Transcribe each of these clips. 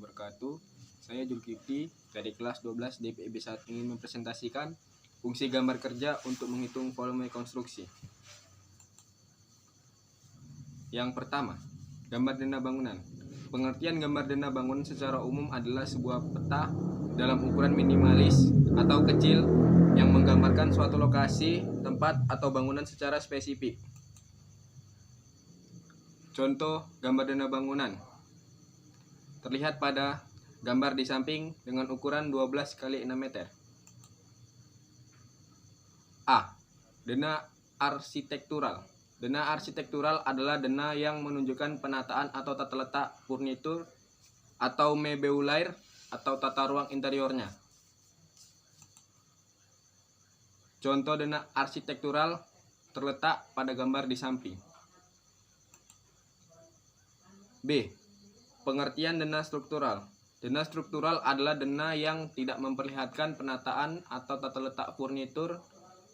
wabarakatuh. Saya Julkifli dari kelas 12 DPIB 1 ingin mempresentasikan fungsi gambar kerja untuk menghitung volume konstruksi. Yang pertama, gambar dana bangunan. Pengertian gambar dana bangunan secara umum adalah sebuah peta dalam ukuran minimalis atau kecil yang menggambarkan suatu lokasi, tempat, atau bangunan secara spesifik. Contoh gambar dana bangunan terlihat pada gambar di samping dengan ukuran 12 x 6 meter. A. Dana arsitektural. Dana arsitektural adalah dana yang menunjukkan penataan atau tata letak furnitur atau meubilair atau tata ruang interiornya. Contoh dana arsitektural terletak pada gambar di samping. B. Pengertian dana struktural. Dana struktural adalah dana yang tidak memperlihatkan penataan atau tata letak furnitur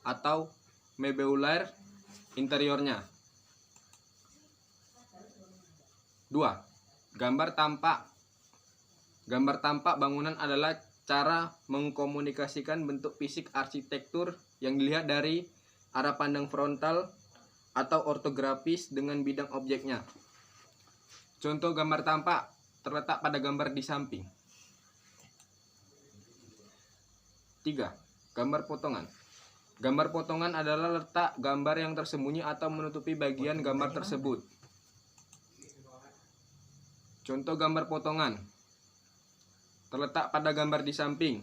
atau meubilair interiornya. 2. Gambar tampak. Gambar tampak bangunan adalah cara mengkomunikasikan bentuk fisik arsitektur yang dilihat dari arah pandang frontal atau ortografis dengan bidang objeknya. Contoh gambar tampak terletak pada gambar di samping. 3. Gambar potongan. Gambar potongan adalah letak gambar yang tersembunyi atau menutupi bagian gambar tersebut. Contoh gambar potongan terletak pada gambar di samping.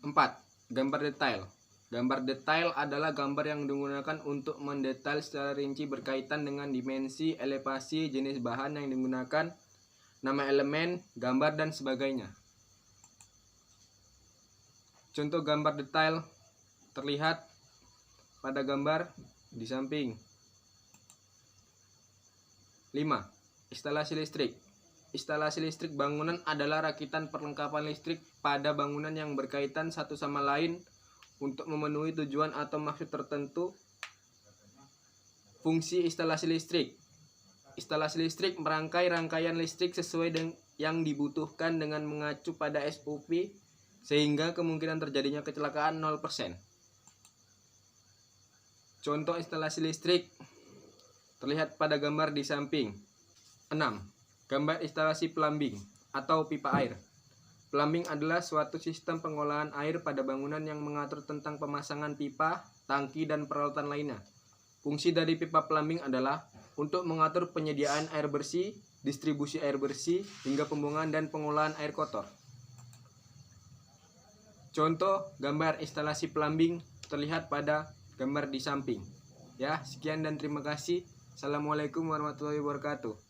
4. Gambar detail. Gambar detail adalah gambar yang digunakan untuk mendetail secara rinci berkaitan dengan dimensi, elevasi, jenis bahan yang digunakan, nama elemen, gambar, dan sebagainya. Contoh gambar detail terlihat pada gambar di samping. 5. Instalasi listrik. Instalasi listrik bangunan adalah rakitan perlengkapan listrik pada bangunan yang berkaitan satu sama lain untuk memenuhi tujuan atau maksud tertentu. Fungsi instalasi listrik. Instalasi listrik merangkai rangkaian listrik sesuai dengan yang dibutuhkan dengan mengacu pada SOP sehingga kemungkinan terjadinya kecelakaan 0%. Contoh instalasi listrik terlihat pada gambar di samping. 6. Gambar instalasi plumbing atau pipa air. Plumbing adalah suatu sistem pengolahan air pada bangunan yang mengatur tentang pemasangan pipa, tangki, dan peralatan lainnya. Fungsi dari pipa plumbing adalah untuk mengatur penyediaan air bersih, distribusi air bersih, hingga pembuangan dan pengolahan air kotor. Contoh gambar instalasi plumbing terlihat pada gambar di samping. Ya, sekian dan terima kasih. Assalamualaikum warahmatullahi wabarakatuh.